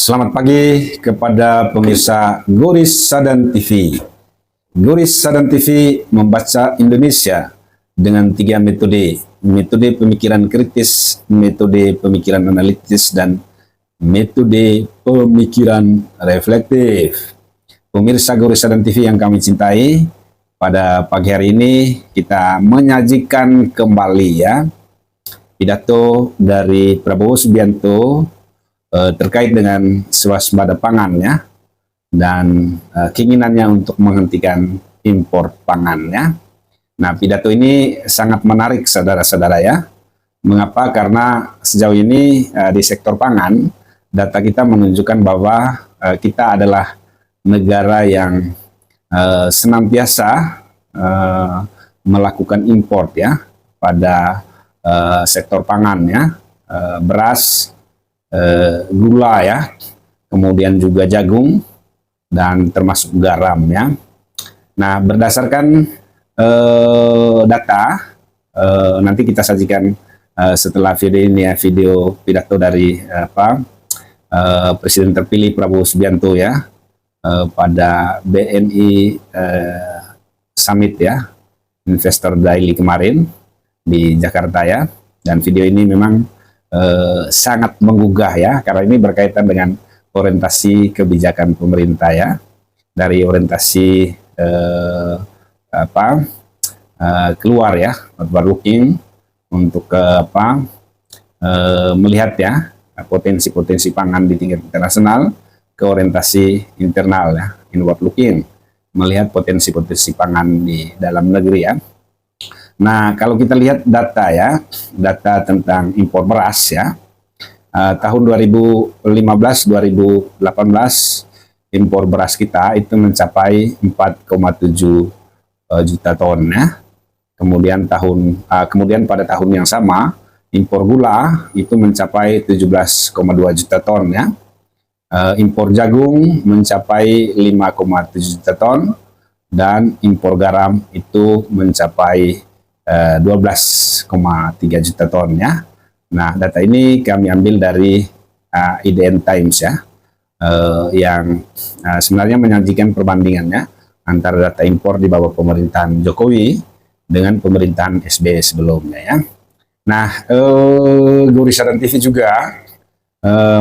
Selamat pagi kepada pemirsa Guris Sadan TV. Guris Sadan TV membaca Indonesia dengan 3 metode. Metode pemikiran kritis, metode pemikiran analitis, dan metode pemikiran reflektif. Pemirsa Guris Sadan TV yang kami cintai, pada pagi hari ini kita menyajikan kembali pidato dari Prabowo Subianto terkait dengan swasembada pangannya dan keinginannya untuk menghentikan impor pangannya. Nah, pidato ini sangat menarik saudara-saudara ya. Mengapa? Karena sejauh ini di sektor pangan, data kita menunjukkan bahwa kita adalah negara yang senantiasa melakukan impor pada sektor pangan beras, gula kemudian juga jagung dan termasuk garam Nah, berdasarkan data nanti kita sajikan setelah video ini video pidato dari Presiden terpilih Prabowo Subianto pada BNI Summit Investor Daily kemarin di Jakarta dan video ini memang sangat menggugah karena ini berkaitan dengan orientasi kebijakan pemerintah dari orientasi keluar outward looking untuk melihat potensi-potensi pangan di tingkat internasional ke orientasi internal inward looking, melihat potensi-potensi pangan di dalam negeri Nah, kalau kita lihat data tentang impor beras tahun 2015-2018 impor beras kita itu mencapai 4,7 juta ton Kemudian pada tahun yang sama impor gula itu mencapai 17,2 juta ton Impor jagung mencapai 5,7 juta ton dan impor garam itu mencapai 12,3 juta ton Nah, data ini kami ambil dari IDN Times yang sebenarnya menyajikan perbandingannya antara data impor di bawah pemerintahan Jokowi dengan pemerintahan SBY sebelumnya Nah, Guris Sadan TV juga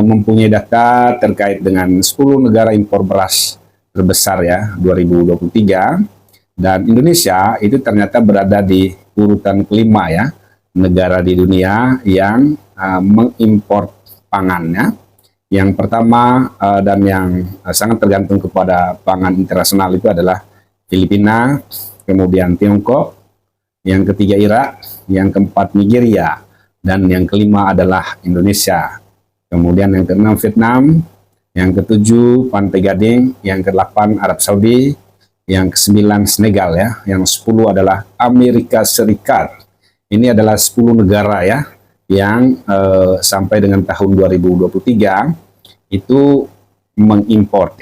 mempunyai data terkait dengan 10 negara impor beras terbesar 2023 dan Indonesia itu ternyata berada di urutan kelima negara di dunia yang mengimpor pangannya. Yang pertama dan yang sangat tergantung kepada pangan internasional itu adalah Filipina, kemudian Tiongkok, yang ketiga Irak, yang keempat Nigeria, dan yang kelima adalah Indonesia. Kemudian yang keenam Vietnam, yang ketujuh Pantai Gading, yang kedelapan Arab Saudi, yang kesembilan Senegal yang 10 adalah Amerika Serikat. Ini adalah 10 negara yang sampai dengan tahun 2023 itu mengimpor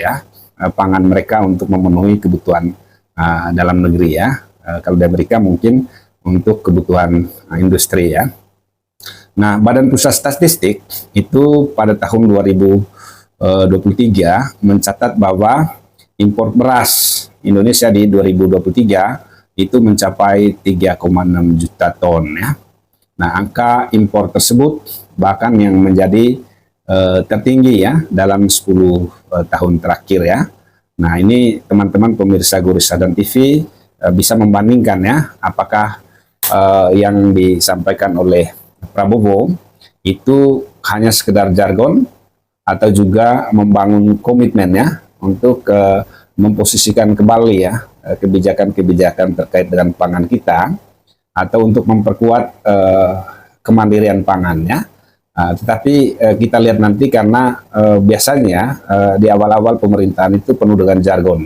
pangan mereka untuk memenuhi kebutuhan dalam negeri kalau di Amerika mungkin untuk kebutuhan industri Nah, Badan Pusat Statistik itu pada tahun 2023 mencatat bahwa impor beras Indonesia di 2023 itu mencapai 3,6 juta ton Nah, angka impor tersebut bahkan yang menjadi tertinggi dalam 10 tahun terakhir Nah, ini teman-teman pemirsa Guris Sadan TV bisa membandingkan apakah yang disampaikan oleh Prabowo itu hanya sekedar jargon atau juga membangun komitmen untuk memposisikan kembali kebijakan-kebijakan terkait dengan pangan kita atau untuk memperkuat kemandirian pangannya. Tetapi kita lihat nanti karena biasanya di awal-awal pemerintahan itu penuh dengan jargon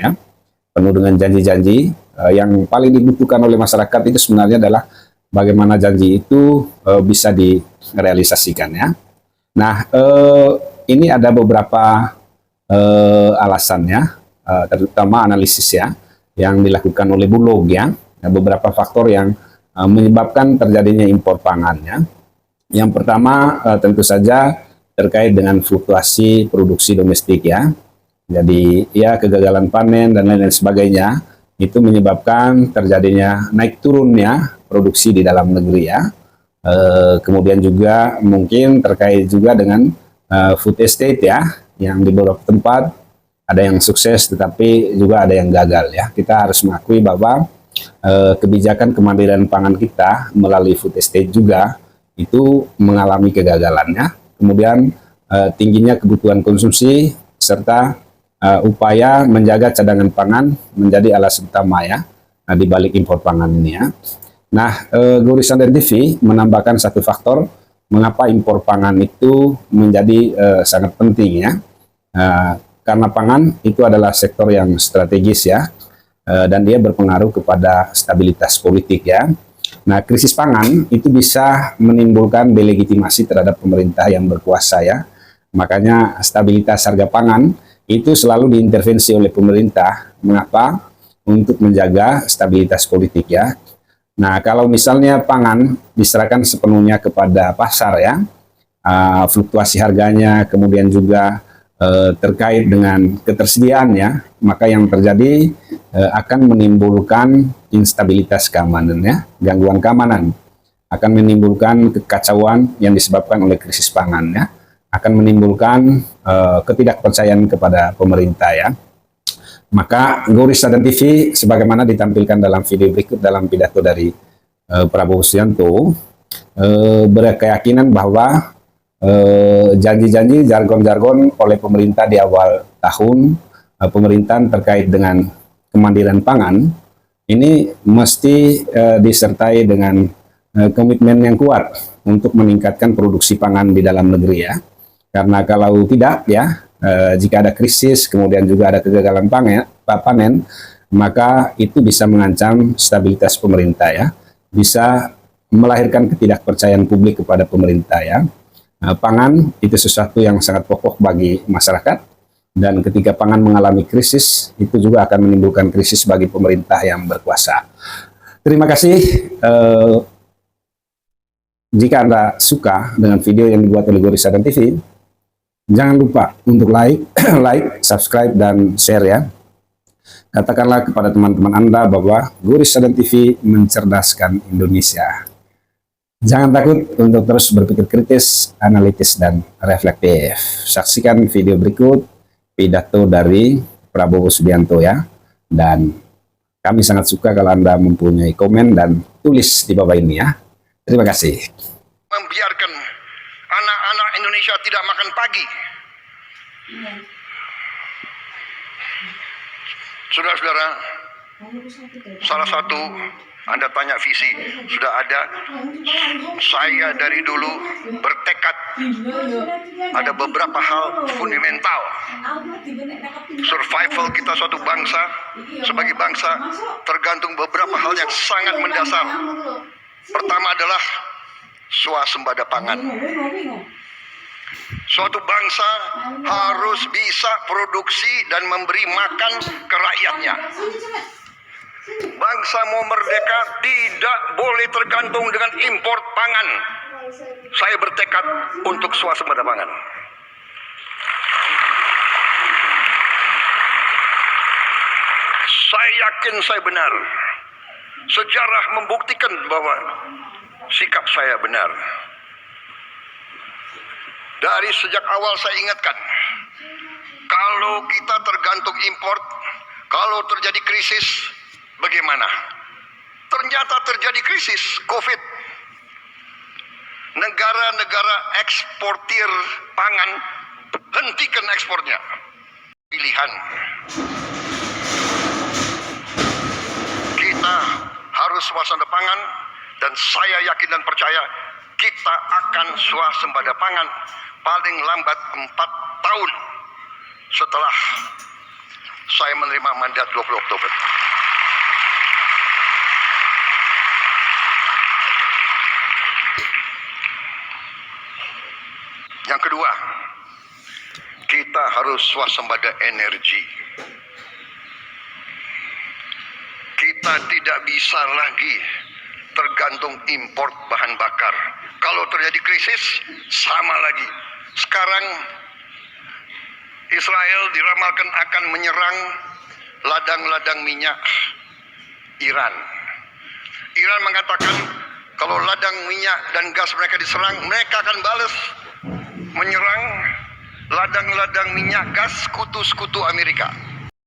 penuh dengan janji-janji yang paling dibutuhkan oleh masyarakat itu sebenarnya adalah bagaimana janji itu bisa direalisasikan Nah, ini ada beberapa alasannya terutama analisis yang dilakukan oleh Bulog beberapa faktor yang menyebabkan terjadinya impor pangannya. Yang pertama tentu saja terkait dengan fluktuasi produksi domestik ya. Jadi ya kegagalan panen dan lain-lain sebagainya itu menyebabkan terjadinya naik turunnya produksi di dalam negeri ya. Kemudian juga mungkin terkait juga dengan food estate ya, yang di beberapa tempat ada yang sukses tetapi juga ada yang gagal ya. Kita harus mengakui bahwa kebijakan kemandirian pangan kita melalui food estate juga itu mengalami kegagalannya. Kemudian tingginya kebutuhan konsumsi serta upaya menjaga cadangan pangan menjadi alasan utama ya di balik impor pangan ini ya. Nah, Goristan dan TV menambahkan satu faktor mengapa impor pangan itu menjadi sangat penting ya. Karena pangan itu adalah sektor yang strategis ya, dan dia berpengaruh kepada stabilitas politik ya. Nah, krisis pangan itu bisa menimbulkan delegitimasi terhadap pemerintah yang berkuasa ya. Makanya stabilitas harga pangan itu selalu diintervensi oleh pemerintah. Mengapa? Untuk menjaga stabilitas politik ya. Nah, kalau misalnya pangan diserahkan sepenuhnya kepada pasar ya, fluktuasi harganya, kemudian juga terkait dengan ketersediaannya, maka yang terjadi akan menimbulkan instabilitas keamanan ya, gangguan keamanan, akan menimbulkan kekacauan yang disebabkan oleh krisis pangan ya, akan menimbulkan ketidakpercayaan kepada pemerintah ya. Maka Gorista dan TV sebagaimana ditampilkan dalam video berikut dalam pidato dari Prabowo Subianto berkeyakinan bahwa janji-janji jargon-jargon oleh pemerintah di awal tahun pemerintahan terkait dengan kemandirian pangan ini mesti disertai dengan komitmen yang kuat untuk meningkatkan produksi pangan di dalam negeri ya. Karena kalau tidak ya, jika ada krisis, kemudian juga ada kegagalan panen, maka itu bisa mengancam stabilitas pemerintah ya, bisa melahirkan ketidakpercayaan publik kepada pemerintah ya. Pangan itu sesuatu yang sangat pokok bagi masyarakat, dan ketika pangan mengalami krisis, itu juga akan menimbulkan krisis bagi pemerintah yang berkuasa. Terima kasih. Jika Anda suka dengan video yang dibuat oleh Gorista dan TV, jangan lupa untuk like, subscribe, dan share ya. Katakanlah kepada teman-teman Anda bahwa Gorista dan TV mencerdaskan Indonesia. Jangan takut untuk terus berpikir kritis, analitis, dan reflektif. Saksikan video berikut pidato dari Prabowo Subianto ya. Dan kami sangat suka kalau Anda mempunyai komen dan tulis di bawah ini ya. Terima kasih. Membiarkan anak-anak Indonesia tidak makan pagi. Saudara-saudara, salah satu Anda tanya visi, sudah ada. Saya dari dulu bertekad ada beberapa hal fundamental. Survival kita suatu bangsa, sebagai bangsa, tergantung beberapa hal yang sangat mendasar. Pertama adalah swasembada pangan. Suatu bangsa harus bisa produksi dan memberi makan ke rakyatnya. Bangsa mau merdeka tidak boleh tergantung dengan impor pangan. Saya bertekad untuk swasembada pangan. Saya yakin saya benar. Sejarah membuktikan bahwa sikap saya benar. Dari sejak awal saya ingatkan, kalau kita tergantung impor, kalau terjadi krisis, bagaimana? Ternyata terjadi krisis COVID. Negara-negara eksportir pangan hentikan ekspornya. Pilihan. Kita harus swasembada pangan, dan saya yakin dan percaya kita akan swasembada pangan paling lambat 4 tahun setelah saya menerima mandat 20 Oktober. Yang kedua, kita harus swasembada energi. Kita tidak bisa lagi tergantung impor bahan bakar. Kalau terjadi krisis, sama lagi. Sekarang Israel diramalkan akan menyerang ladang-ladang minyak Iran. Iran mengatakan kalau ladang minyak dan gas mereka diserang, mereka akan balas menyerang ladang-ladang minyak gas sekutu-sekutu Amerika.